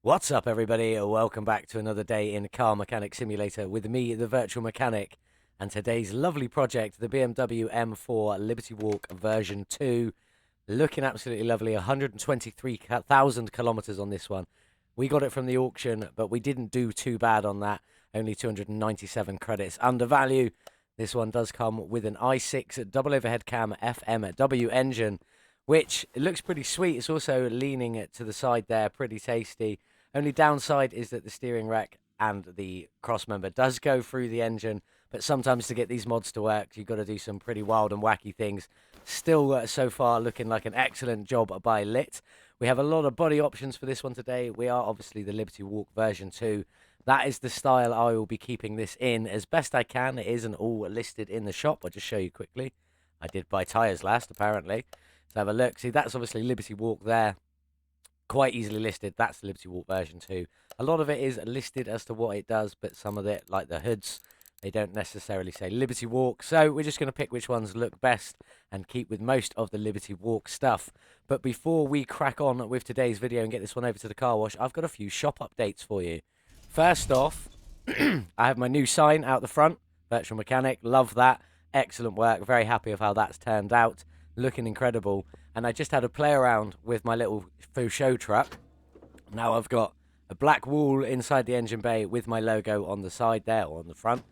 What's up, everybody? Welcome back to another day in Car Mechanic Simulator with me, the Virtual Mechanic, and today's lovely project, the BMW M4 Liberty Walk version 2. Looking absolutely lovely, 123,000 kilometers on this one. We got it from the auction, but we didn't do too bad on that. Only 297 credits under value. This one does come with an i6 double overhead cam FMW engine, which it looks pretty sweet. It's also leaning to the side there, pretty tasty. Only downside is that the steering rack and the crossmember does go through the engine, but sometimes to get these mods to work, you've got to do some pretty wild and wacky things. Still, so far, looking like an excellent job by Lit. We have a lot of body options for this one today. We are obviously the Liberty Walk version 2. That is the style I will be keeping this in as best I can. It isn't all listed in the shop. I'll just show you quickly. I did buy tyres last, apparently. So have a look. See, that's obviously Liberty Walk there. Quite easily listed. That's the Liberty Walk version 2. A lot of it is listed as to what it does, but some of it, like the hoods, they don't necessarily say Liberty Walk. So we're just going to pick which ones look best and keep with most of the Liberty Walk stuff. But before we crack on with today's video and get this one over to the car wash, I've got a few shop updates for you. First off, I have my new sign out the front. Virtual Mechanic. Love that. Excellent work. Very happy of how that's turned out. Looking incredible. And I just had a play around with my little faux show truck. Now I've got a black wall inside the engine bay with my logo on the side there, or on the front.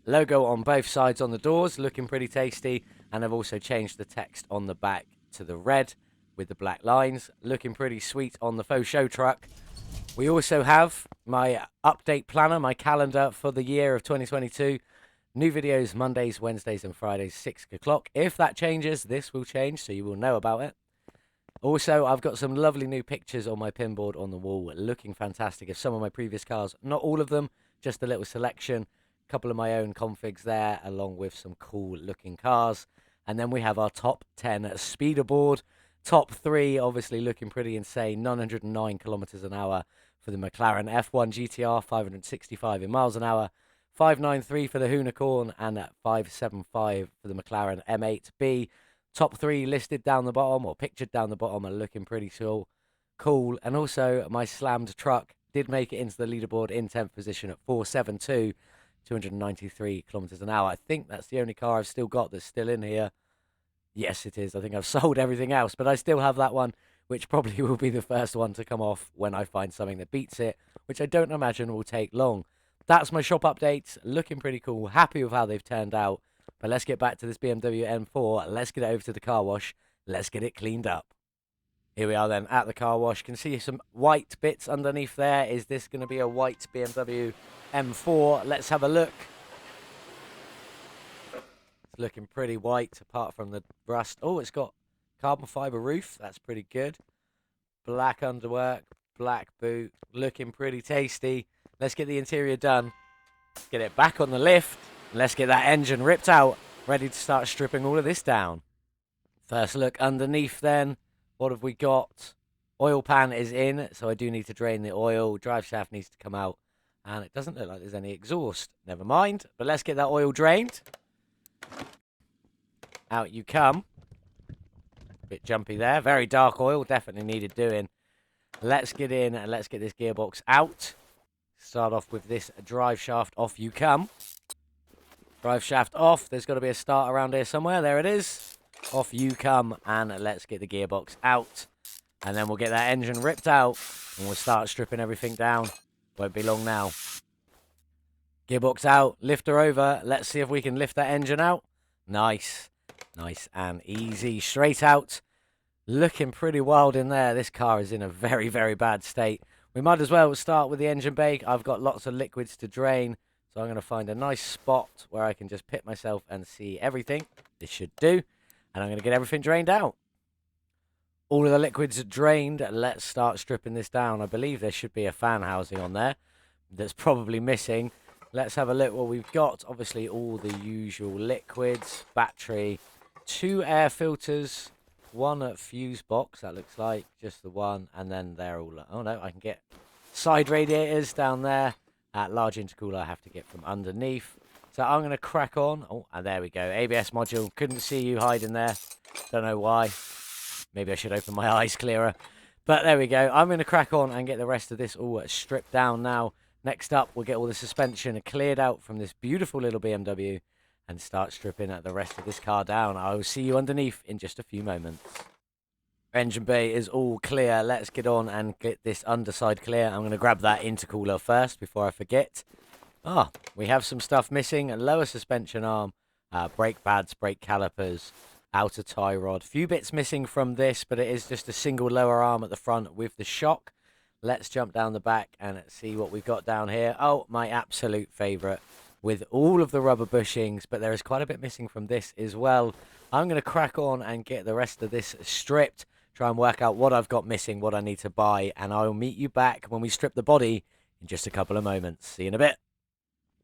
Logo on both sides on the doors, looking pretty tasty. And I've also changed the text on the back to the red with the black lines. Looking pretty sweet on the faux show truck. We also have my update planner, my calendar for the year of 2022. New videos Mondays, Wednesdays, and Fridays, 6 o'clock. If that changes, this will change, so you will know about it. Also, I've got some lovely new pictures on my pinboard on the wall, looking fantastic of some of my previous cars. Not all of them, just a little selection. A couple of my own configs there, along with some cool-looking cars. And then we have our top 10 speeder board. Top 3, obviously looking pretty insane. 909 kilometers an hour for the McLaren F1 GTR, 565 in miles an hour. 593 for the Unicorn and 575 for the McLaren M8B. Top 3 listed down the bottom, or pictured down the bottom, are looking pretty cool. And also, my slammed truck did make it into the leaderboard in 10th position at 472, 293 kilometers an hour. I think that's the only car I've still got that's still in here. Yes, it is. I think I've sold everything else, but I still have that one, which probably will be the first one to come off when I find something that beats it, which I don't imagine will take long. That's my shop updates. Looking pretty cool. Happy with how they've turned out. But let's get back to this BMW M4. Let's get it over to the car wash. Let's get it cleaned up. Here we are then at the car wash. Can see some white bits underneath there. Is this going to be a white BMW M4? Let's have a look. It's looking pretty white apart from the rust. Oh, it's got carbon fiber roof. That's pretty good. Black underwork. Black boot. Looking pretty tasty. Let's get the interior done, get it back on the lift, and let's get that engine ripped out, ready to start stripping all of this down. First look underneath then, what have we got? Oil pan is in, so I do need to drain the oil, drive shaft needs to come out, and it doesn't look like there's any exhaust. Never mind, but let's get that oil drained. Out you come. Bit jumpy there, very dark oil, definitely needed doing. Let's get in and let's get this gearbox out. Start off with this drive shaft. Off you come. Drive shaft off. There's got to be a start around here somewhere. There it is. Off you come. And let's get the gearbox out. And then we'll get that engine ripped out. And we'll start stripping everything down. Won't be long now. Gearbox out. Lift her over. Let's see if we can lift that engine out. Nice. Nice and easy. Straight out. Looking pretty wild in there. This car is in a very, very bad state. We might as well start with the engine bay. I've got lots of liquids to drain, so I'm going to find a nice spot where I can just pit myself and see everything. This should do. And I'm going to get everything drained out. All of the liquids are drained. Let's start stripping this down. I believe there should be a fan housing on there that's probably missing. Let's have a look what we've got. Obviously, all the usual liquids, battery, 2 air filters, 1 fuse box, that looks like, just the one, and then they're all, oh no, I can get side radiators down there. Large intercooler I have to get from underneath. So I'm going to crack on. Oh, and there we go, ABS module. Couldn't see you hiding there, don't know why. Maybe I should open my eyes clearer. But there we go. I'm going to crack on and get the rest of this all stripped down now. Next up, we'll get all the suspension cleared out from this beautiful little BMW and start stripping the rest of this car down. I will see you underneath in just a few moments. Engine bay is all clear. Let's get on and get this underside clear. I'm going to grab that intercooler first before I forget. We have some stuff missing. A lower suspension arm, brake pads, brake calipers, outer tie rod. Few bits missing from this, but it is just a single lower arm at the front with the shock. Let's jump down the back and see what we've got down here. Oh, my absolute favorite with all of the rubber bushings, but there is quite a bit missing from this as well. I'm going to crack on and get the rest of this stripped, try and work out what I've got missing, what I need to buy, and I'll meet you back when we strip the body in just a couple of moments. See you in a bit.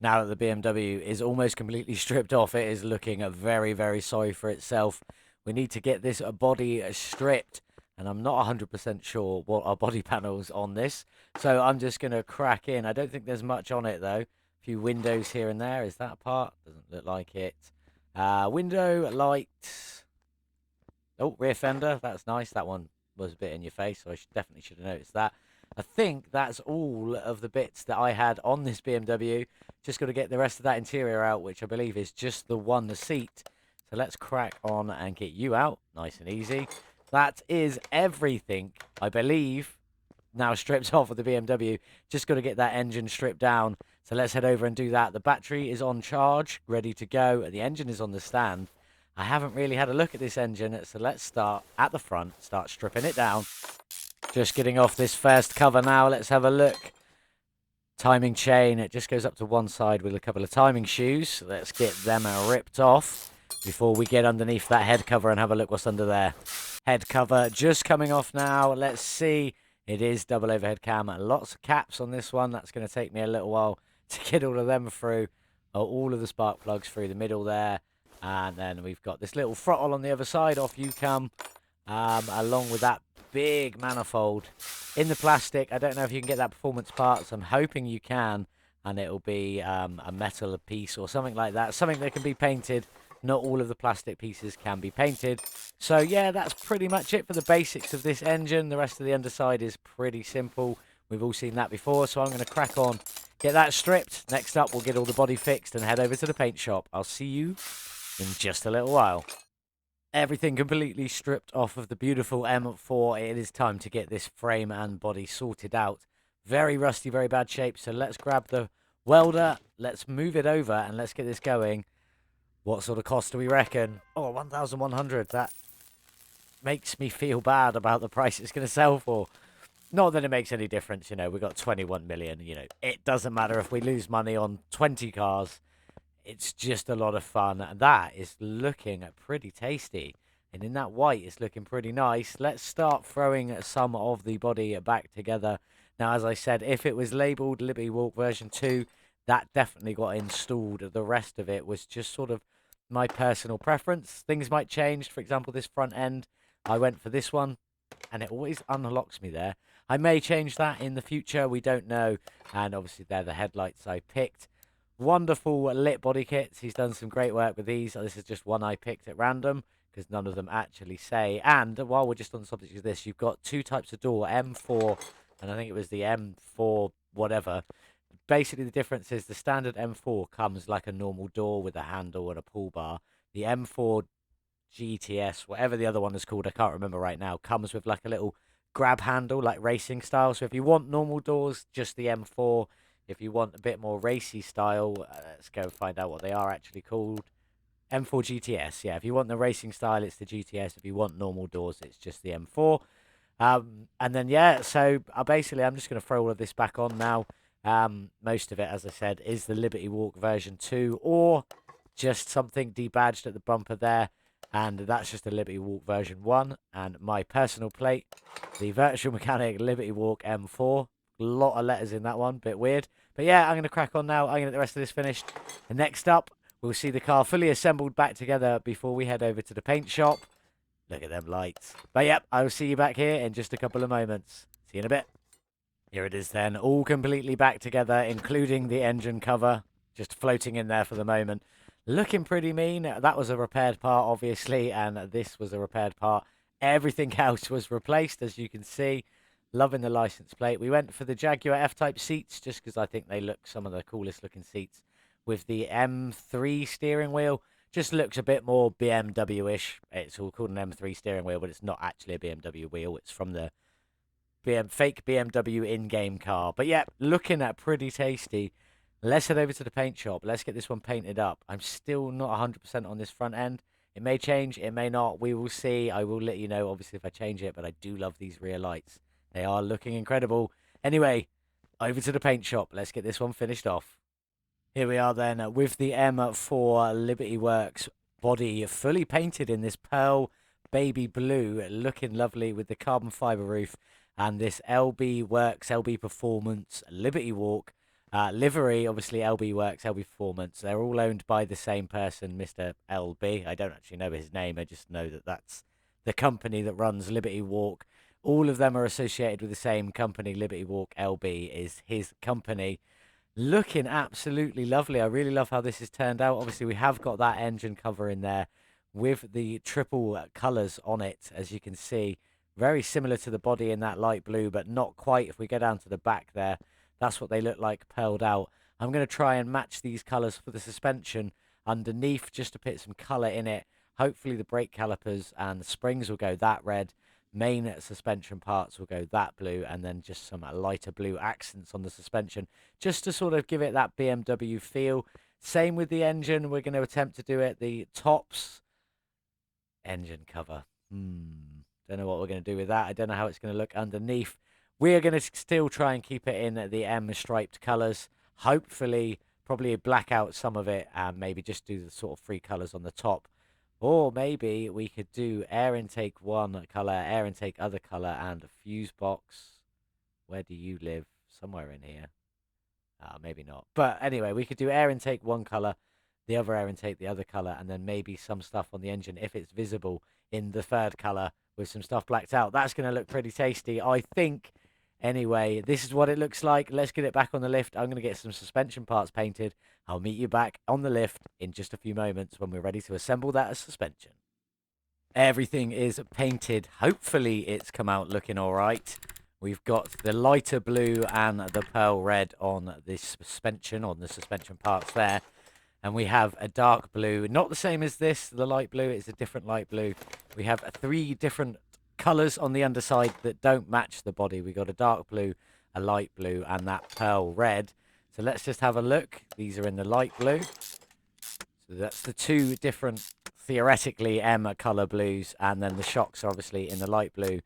Now that the BMW is almost completely stripped off, it is looking very, very sorry for itself. We need to get this body stripped, and I'm not 100% sure what our body panel's on this, so I'm just going to crack in. I don't think there's much on it, though. A few windows here and there. Is that part? Doesn't look like it. Window, light. Oh, rear fender. That's nice. That one was a bit in your face, so I definitely should have noticed that. I think that's all of the bits that I had on this BMW. Just got to get the rest of that interior out, which I believe is just the one seat. So let's crack on and get you out. Nice and easy. That is everything, I believe, now stripped off of the BMW. Just got to get that engine stripped down. So let's head over and do that. The battery is on charge, ready to go. The engine is on the stand. I haven't really had a look at this engine, so let's start at the front, start stripping it down. Just getting off this first cover now. Let's have a look. Timing chain. It just goes up to one side with a couple of timing shoes. Let's get them ripped off before we get underneath that head cover and have a look what's under there. Head cover just coming off now. Let's see. It is double overhead cam. Lots of caps on this one. That's going to take me a little while to get all of them through. All of the spark plugs through the middle there. And then we've got this little throttle on the other side. Off you come. Along with that big manifold in the plastic. I don't know if you can get that performance parts. I'm hoping you can, and it'll be a metal piece or something like that, something that can be painted. Not all of the plastic pieces can be painted. So yeah, that's pretty much it for the basics of this engine. The rest of the underside is pretty simple. We've all seen that before, so I'm going to crack on, get that stripped. Next up, we'll get all the body fixed and head over to the paint shop. I'll see you in just a little while. Everything completely stripped off of the beautiful M4. It is time to get this frame and body sorted out. Very rusty, very bad shape. So let's grab the welder. Let's move it over and let's get this going. What sort of cost do we reckon? Oh, 1,100. That makes me feel bad about the price it's going to sell for. Not that it makes any difference, you know. We've got 21 million, you know. It doesn't matter if we lose money on 20 cars. It's just a lot of fun. And that is looking pretty tasty. And in that white, it's looking pretty nice. Let's start throwing some of the body back together. Now, as I said, if it was labelled Liberty Walk version 2, that definitely got installed. The rest of it was just sort of my personal preference. Things might change. For example, this front end, I went for this one, and it always unlocks me there. I may change that in the future. We don't know. And obviously, they're the headlights I picked. Wonderful lit body kits. He's done some great work with these. This is just one I picked at random because none of them actually say. And while we're just on the subject of this, you've got two types of door, M4, and I think it was the M4 whatever. Basically, the difference is the standard M4 comes like a normal door with a handle and a pull bar. The M4 GTS, whatever the other one is called, I can't remember right now, comes with like a little grab handle, like racing style. So if you want normal doors, just the M4. If you want a bit more racy style, let's go find out what they are actually called. M4 GTS, yeah. If you want the racing style, it's the GTS. If you want normal doors, it's just the M4. And then, yeah, so basically I'm just going to throw all of this back on now. Most of it, as I said, is the Liberty Walk version 2 or just something debadged at the bumper there. And that's just the Liberty Walk version 1. And my personal plate, the Virtual Mechanic Liberty Walk M4. A lot of letters in that one, bit weird. But yeah, I'm going to crack on now. I'm going to get the rest of this finished. And next up, we'll see the car fully assembled back together before we head over to the paint shop. Look at them lights. But yep, I will see you back here in just a couple of moments. See you in a bit. Here it is then, all completely back together, including the engine cover. Just floating in there for the moment. Looking pretty mean. That was a repaired part, obviously, and this was a repaired part. Everything else was replaced, as you can see. Loving the license plate. We went for the Jaguar F-Type seats just because I think they look some of the coolest looking seats. With the M3 steering wheel, just looks a bit more BMW-ish. It's all called an M3 steering wheel, but it's not actually a BMW wheel. It's from the fake BMW in-game car. But yeah, looking at pretty tasty. Let's head over to the paint shop. Let's get this one painted up. I'm still not 100% on this front end. It may change, it may not. We will see. I will let you know, obviously, if I change it. But I do love these rear lights. They are looking incredible. Anyway, over to the paint shop. Let's get this one finished off. Here we are then with the M4 Liberty Works body fully painted in this pearl baby blue, looking lovely with the carbon fiber roof and this LB Works, LB Performance, Liberty Walk livery. Obviously, LB Works, LB Performance. They're all owned by the same person, Mr. LB. I don't actually know his name. I just know that that's the company that runs Liberty Walk. All of them are associated with the same company. Liberty Walk LB is his company. Looking absolutely lovely. I really love how this has turned out. Obviously, we have got that engine cover in there with the triple colours on it, as you can see. Very similar to the body in that light blue, but not quite. If we go down to the back there, that's what they look like pearled out. I'm going to try and match these colours for the suspension underneath just to put some colour in it. Hopefully the brake calipers and the springs will go that red. Main suspension parts will go that blue, and then just some lighter blue accents on the suspension just to sort of give it that BMW feel. Same with the engine. We're going to attempt to do it. The tops engine cover. Don't know what we're going to do with that. I don't know how it's going to look underneath. We are going to still try and keep it in the M striped colours. Hopefully, probably black out some of it and maybe just do the sort of 3 colours on the top. Or maybe we could do air intake one colour, air intake other colour, and a fuse box. Where do you live? Somewhere in here. Maybe not. But anyway, we could do air intake one colour, the other air intake the other colour, and then maybe some stuff on the engine if it's visible in the 3rd colour with some stuff blacked out. That's going to look pretty tasty, I think. Anyway, this is what it looks like. Let's get it back on the lift. I'm going to get some suspension parts painted. I'll meet you back on the lift in just a few moments when we're ready to assemble that as suspension. Everything is painted. Hopefully it's come out looking all right. We've got the lighter blue and the pearl red on this suspension, on the suspension parts there. And we have a dark blue, not the same as this, the light blue. It's a different light blue. We have 3 different colours on the underside that don't match the body. We got a dark blue, a light blue, and that pearl red. So let's just have a look. These are in the light blue. So that's the 2 different, theoretically, M colour blues, and then the shocks are obviously in the light blue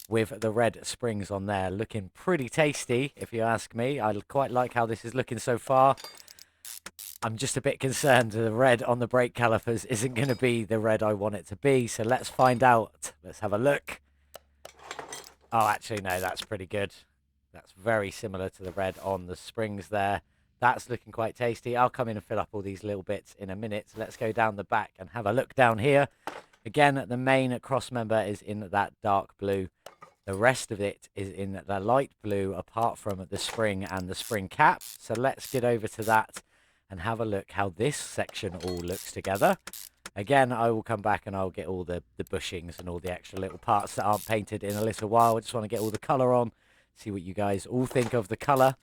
with the red springs on there. Looking pretty tasty, if you ask me. I quite like how this is looking so far. I'm just a bit concerned the red on the brake calipers isn't going to be the red I want it to be. So let's find out. Let's have a look. Oh, actually, no, that's pretty good. That's very similar to the red on the springs there. That's looking quite tasty. I'll come in and fill up all these little bits in a minute. So let's go down the back and have a look down here. Again, the main cross member is in that dark blue. The rest of it is in the light blue, apart from the spring and the spring cap. So let's get over to that and have a look how this section all looks together. Again, I will come back and I'll get all the bushings and all the extra little parts that aren't painted in a little while. I just want to get all the colour on, see what you guys all think of the colour.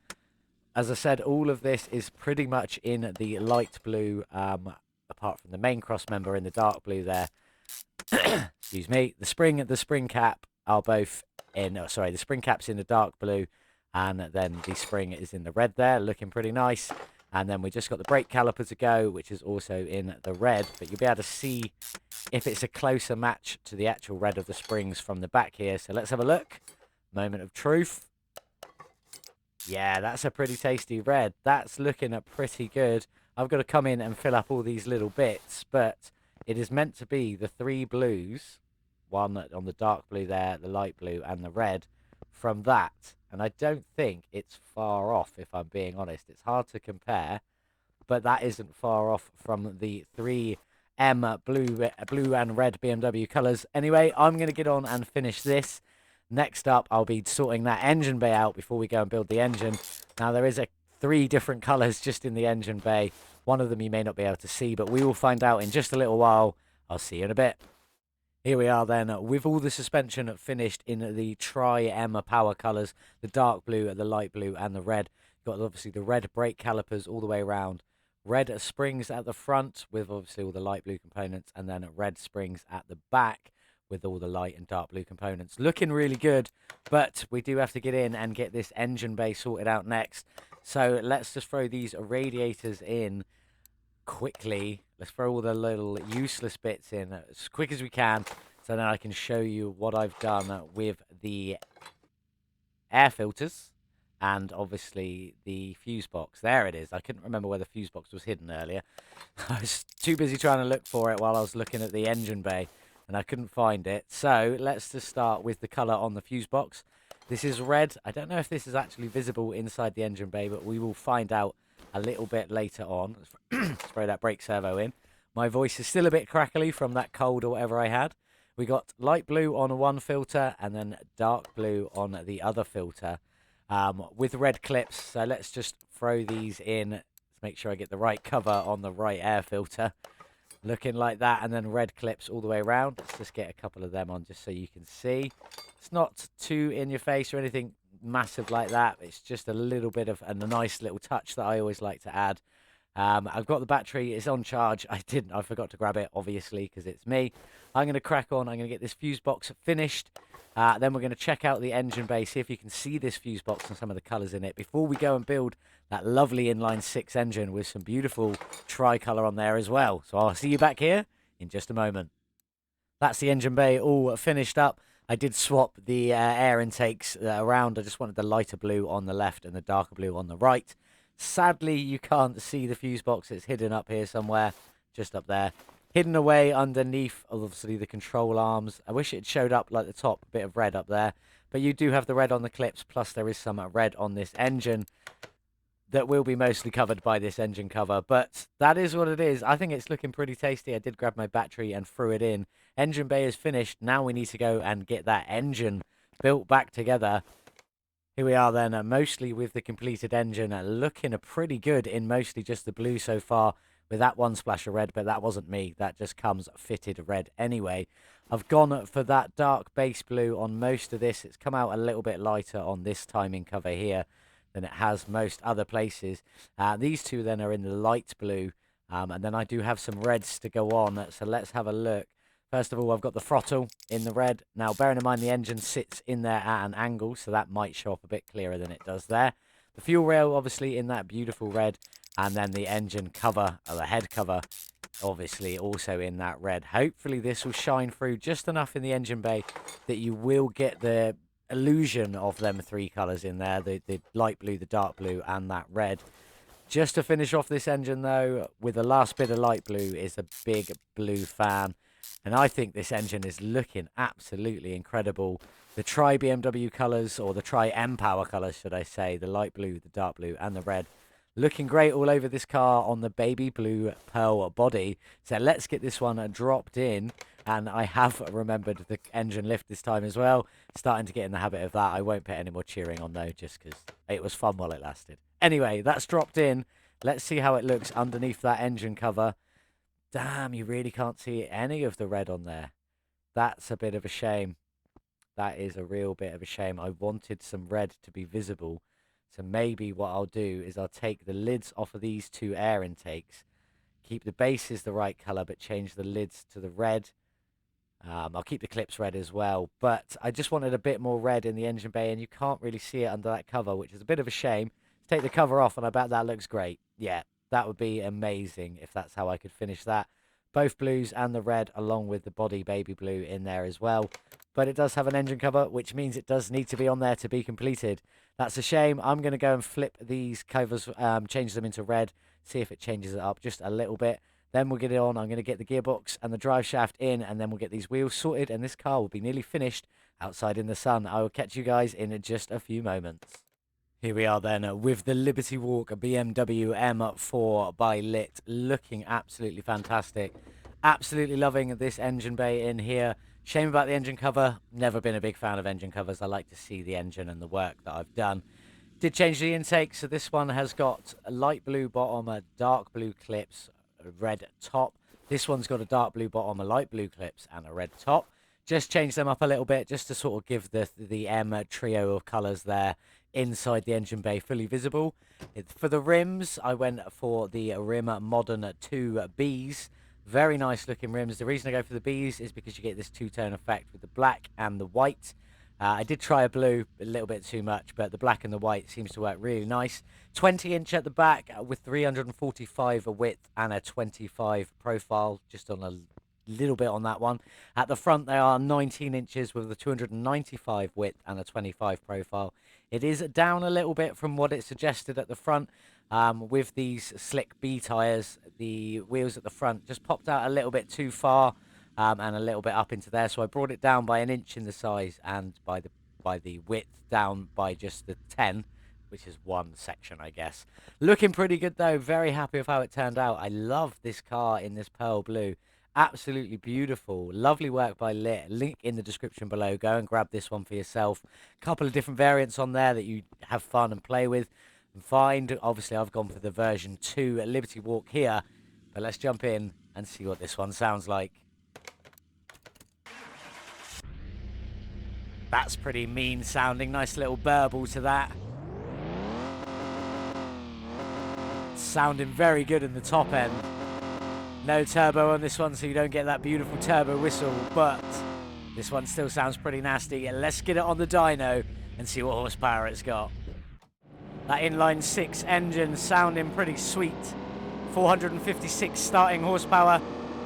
As I said, all of this is pretty much in the light blue, apart from the main cross member in the dark blue there. Excuse me. The spring cap are both in, oh, sorry, the spring cap's in the dark blue, and then the spring is in the red there, looking pretty nice. And then we just got the brake caliper to go, which is also in the red. But you'll be able to see if it's a closer match to the actual red of the springs from the back here. So let's have a look. Moment of truth. Yeah, that's a pretty tasty red. That's looking pretty good. I've got to come in and fill up all these little bits. But it is meant to be the 3 blues. One on the dark blue there, the light blue, and the red from that. And I don't think it's far off, if I'm being honest. It's hard to compare, but that isn't far off from the 3M blue and red BMW colours. Anyway, I'm going to get on and finish this. Next up, I'll be sorting that engine bay out before we go and build the engine. Now, there is 3 different colours just in the engine bay. One of them you may not be able to see, but we will find out in just a little while. I'll see you in a bit. Here we are then, with all the suspension finished in the Tri-M power colours, the dark blue, the light blue and the red. Got obviously the red brake calipers all the way around, red springs at the front with obviously all the light blue components, and then red springs at the back with all the light and dark blue components. Looking really good, but we do have to get in and get this engine bay sorted out next. So let's just throw these radiators in quickly. Let's throw all the little useless bits in as quick as we can, so then I can show you what I've done with the air filters and obviously the fuse box. There it is. I couldn't remember where the fuse box was hidden earlier. I was too busy trying to look for it while I was looking at the engine bay, and I couldn't find it. So let's just start with the color on the fuse box. This is red. I don't know if this is actually visible inside the engine bay, but we will find out a little bit later on. Let's throw that brake servo in. My voice is still a bit crackly from that cold or whatever I had. We got light blue on one filter and then dark blue on the other filter, with red clips. So let's just throw these in to make sure I get the right cover on the right air filter. Looking like that, and then red clips all the way around. Let's just get a couple of them on just so you can see. It's not too in your face or anything massive like that. It's just a little bit of a nice little touch that I always like to add. I've got the battery. It's on charge. I forgot to grab it, obviously, because it's me. I'm going to crack on. I'm going to get this fuse box finished. Then we're going to check out the engine bay, see if you can see this fuse box and some of the colours in it before we go and build that lovely inline-six engine with some beautiful tricolour on there as well. So I'll see you back here in just a moment. That's the engine bay all finished up. I did swap the air intakes around. I just wanted the lighter blue on the left and the darker blue on the right. Sadly, you can't see the fuse box. It's hidden up here somewhere, just up there. Hidden away underneath, obviously, the control arms. I wish it showed up like the top bit of red up there. But you do have the red on the clips, plus there is some red on this engine that will be mostly covered by this engine cover. But that is what it is. I think it's looking pretty tasty. I did grab my battery and threw it in. Engine bay is finished. Now we need to go and get that engine built back together. Here we are then, mostly with the completed engine, looking pretty good in mostly just the blue so far, with that one splash of red, but that wasn't me. That just comes fitted red anyway. I've gone for that dark base blue on most of this. It's come out a little bit lighter on this timing cover here than it has most other places. These two then are in the light blue, and then I do have some reds to go on, so let's have a look. First of all, I've got the throttle in the red. Now, bearing in mind the engine sits in there at an angle, so that might show up a bit clearer than it does there. The fuel rail, obviously, in that beautiful red. And then the engine cover, or the head cover, obviously also in that red. Hopefully this will shine through just enough in the engine bay that you will get the illusion of them three colours in there. The light blue, the dark blue, and that red. Just to finish off this engine, though, with the last bit of light blue is a big blue fan. And I think this engine is looking absolutely incredible. The Tri-BMW colours, or the Tri-M power colours, should I say, the light blue, the dark blue, and the red, looking great all over this car on the baby blue pearl body. So let's get this one dropped in. And I have remembered the engine lift this time as well. Starting to get in the habit of that. I won't put any more cheering on, though, just because it was fun while it lasted. Anyway, that's dropped in. Let's see how it looks underneath that engine cover. Damn, you really can't see any of the red on there. That's a bit of a shame. That is a real bit of a shame. I wanted some red to be visible. So maybe what I'll do is I'll take the lids off of these two air intakes. Keep the bases the right colour, but change the lids to the red. I'll keep the clips red as well. But I just wanted a bit more red in the engine bay, and you can't really see it under that cover, which is a bit of a shame. Take the cover off, and I bet that looks great. Yeah. That would be amazing if that's how I could finish that. Both blues and the red along with the body baby blue in there as well. But it does have an engine cover, which means it does need to be on there to be completed. That's a shame. I'm going to go and flip these covers, change them into red, see if it changes it up just a little bit. Then we'll get it on. I'm going to get the gearbox and the drive shaft in, and then we'll get these wheels sorted, and this car will be nearly finished outside in the sun. I will catch you guys in just a few moments. Here we are then with the Liberty Walk BMW M4 by Lit, looking absolutely fantastic. Absolutely loving this engine bay in here. Shame about the engine cover. Never been a big fan of engine covers. I like to see the engine and the work that I've done. Did change the intake, so this one has got a light blue bottom, a dark blue clips, a red top, This one's got a dark blue bottom, a light blue clips, and a red top. Just change them up a little bit just to sort of give the M trio of colours there inside the engine bay fully visible. For the rims, I went for the Rim Modern 2Bs. Very nice looking rims. The reason I go for the Bs is because you get this two-tone effect with the black and the white. I did try a blue, a little bit too much, but the black and the white seems to work really nice. 20-inch at the back with 345 width and a 25 profile, just on a little bit on that one. At the front, they are 19 inches with a 295 width and a 25 profile. It is down a little bit from what it suggested at the front. With these slick B tyres, the wheels at the front just popped out a little bit too far, and a little bit up into there. So I brought it down by an inch in the size, and by the width down by just the 10, which is one section, I guess. Looking pretty good though. Very happy with how it turned out. I love this car in this pearl blue. Absolutely beautiful. Lovely work by Lit. Link in the description below. Go and grab this one for yourself. Couple of different variants on there that you have fun and play with and find. Obviously, I've gone for the version 2 Liberty Walk here. But let's jump in and see what this one sounds like. That's pretty mean sounding. Nice little burble to that. Sounding very good in the top end. No turbo on this one, so you don't get that beautiful turbo whistle, but this one still sounds pretty nasty. Let's get it on the dyno and see what horsepower it's got. That inline 6 engine sounding pretty sweet. 456 starting horsepower.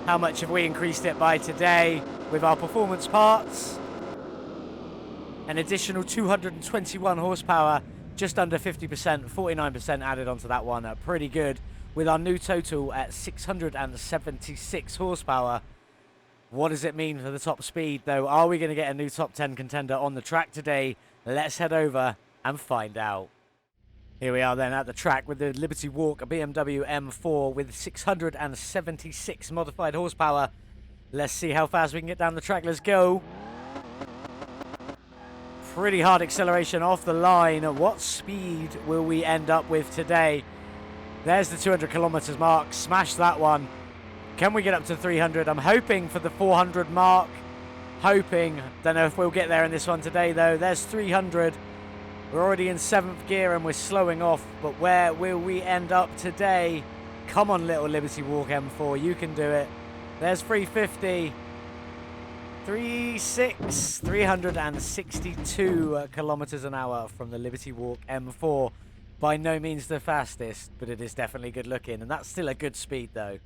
How much have we increased it by today with our performance parts? An additional 221 horsepower, just under 50%, 49% added onto that one. Pretty good. With our new total at 676 horsepower. What does it mean for the top speed, though? Are we going to get a new top 10 contender on the track today? Let's head over and find out. Here we are then at the track with the Liberty Walk, a BMW M4 with 676 modified horsepower. Let's see how fast we can get down the track. Let's go. Pretty hard acceleration off the line. What speed will we end up with today? There's the 200 kilometers mark. Smash that one. Can we get up to 300? I'm hoping for the 400 mark. Hoping. Don't know if we'll get there in this one today, though. There's 300. We're already in 7th gear and we're slowing off. But where will we end up today? Come on, little Liberty Walk M4. You can do it. There's 350. 362 kilometers an hour from the Liberty Walk M4. By no means the fastest, but it is definitely good looking, and that's still a good speed though.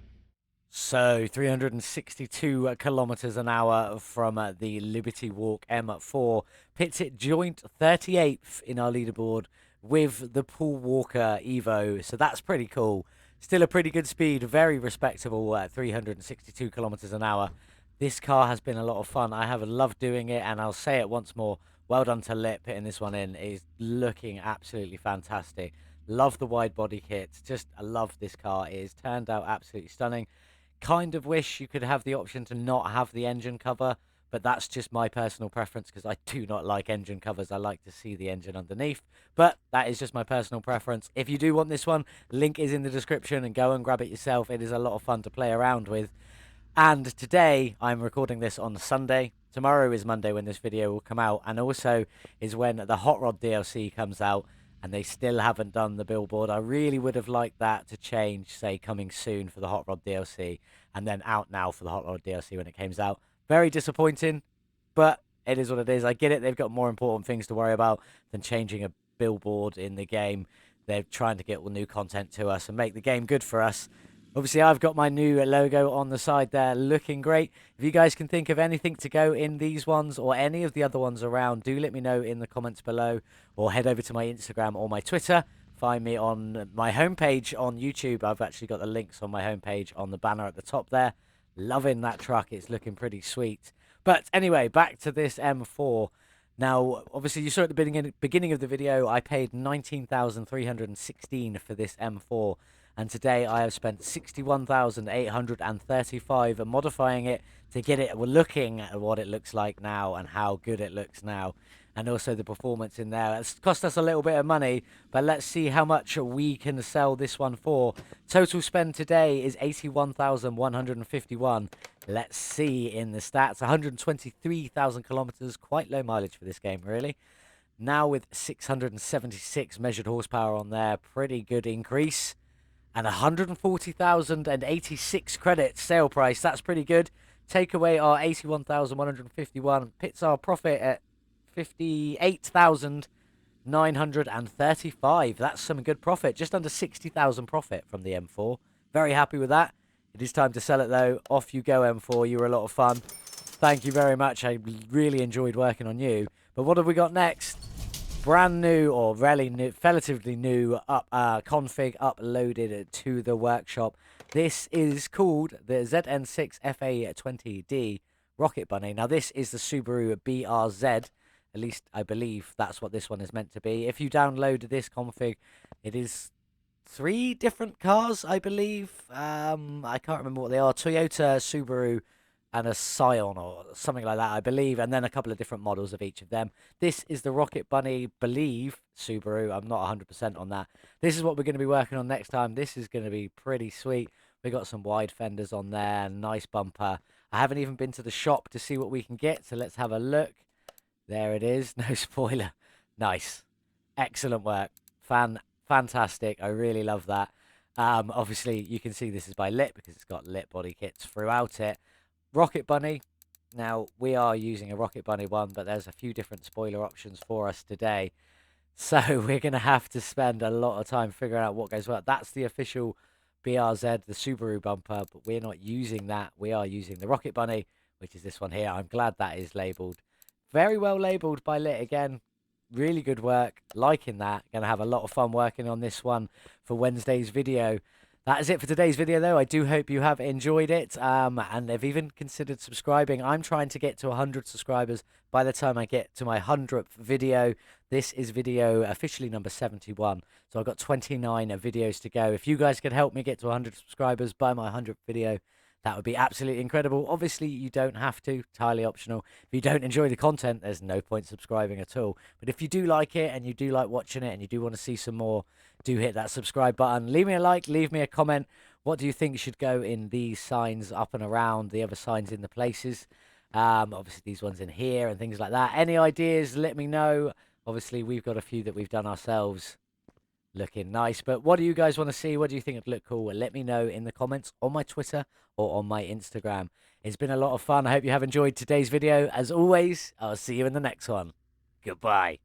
So 362 kilometers an hour from the Liberty Walk M4 pits it joint 38th in our leaderboard with the Paul Walker Evo, so that's pretty cool. Still a pretty good speed, very respectable at 362 kilometers an hour. This car has been a lot of fun. I have loved doing it, and I'll say it once more. Well done to Lit putting this one in. It is looking absolutely fantastic. Love the wide body kit. Just, I love this car. It has turned out absolutely stunning. Kind of wish you could have the option to not have the engine cover, but that's just my personal preference because I do not like engine covers. I like to see the engine underneath, but that is just my personal preference. If you do want this one, link is in the description and go and grab it yourself. It is a lot of fun to play around with. And today, I'm recording this on Sunday. Tomorrow is Monday when this video will come out, and also is when the Hot Rod DLC comes out, and they still haven't done the billboard. I really would have liked that to change, say, coming soon for the Hot Rod DLC, and then out now for the Hot Rod DLC when it comes out. Very disappointing, but it is what it is. I get it. They've got more important things to worry about than changing a billboard in the game. They're trying to get all new content to us and make the game good for us. Obviously, I've got my new logo on the side there, looking great. If you guys can think of anything to go in these ones or any of the other ones around, do let me know in the comments below, or head over to my Instagram or my Twitter. Find me on my homepage on YouTube. I've actually got the links on my homepage on the banner at the top there. Loving that truck. It's looking pretty sweet. But anyway, back to this M4. Now, obviously, you saw at the beginning of the video, I paid $19,316 for this M4. And today I have spent 61,835 modifying it to get it looking at what it looks like now and how good it looks now, and also the performance in there. It's cost us a little bit of money, but let's see how much we can sell this one for. Total spend today is 81,151. Let's see in the stats. 123,000 kilometers, quite low mileage for this game, really. Now with 676 measured horsepower on there, pretty good increase. And 140,086 credits sale price, that's pretty good. Take away our 81,151, pits our profit at 58,935. That's some good profit, just under 60,000 profit from the M4. Very happy with that. It is time to sell it though. Off you go, M4. You were a lot of fun. Thank you very much. I really enjoyed working on you. But what have we got next? Brand new, or relatively new config uploaded to the workshop. This is called the ZN6 FA20D Rocket Bunny. Now this is the Subaru BRZ, at least I believe that's what this one is meant to be. If you download this config, it is 3 different cars, I believe. I can't remember what they are. Toyota, Subaru, and a Scion or something like that, I believe, and then a couple of different models of each of them. This is the Rocket Bunny, believe, Subaru. I'm not 100% on that. This is what we're going to be working on next time. This is going to be pretty sweet. We got some wide fenders on there, nice bumper. I haven't even been to the shop to see what we can get, so let's have a look. There it is. No spoiler. Nice. Excellent work. Fantastic. I really love that. Obviously, you can see this is by Lit because it's got Lit body kits throughout it. Rocket Bunny. Now, we are using a Rocket Bunny one, but there's a few different spoiler options for us today. So we're going to have to spend a lot of time figuring out what goes well. That's the official BRZ, the Subaru bumper, but we're not using that. We are using the Rocket Bunny, which is this one here. I'm glad that is labelled. Very well labelled by Lit again. Really good work. Liking that. Going to have a lot of fun working on this one for Wednesday's video. That is it for today's video, though. I do hope you have enjoyed it and have even considered subscribing. I'm trying to get to 100 subscribers by the time I get to my 100th video. This is video officially number 71, so I've got 29 videos to go. If you guys could help me get to 100 subscribers by my 100th video, that would be absolutely incredible. Obviously, you don't have to. Entirely optional. If you don't enjoy the content, there's no point subscribing at all. But if you do like it and you do like watching it and you do want to see some more, do hit that subscribe button. Leave me a like. Leave me a comment. What do you think should go in these signs up and around, the other signs in the places? Obviously, these ones in here and things like that. Any ideas, let me know. Obviously, we've got a few that we've done ourselves. Looking nice, but what do you guys want to see? What do you think would look cool? Let me know in the comments on my Twitter or on my Instagram. It's been a lot of fun. I hope you have enjoyed today's video. As always, I'll see you in the next one. Goodbye.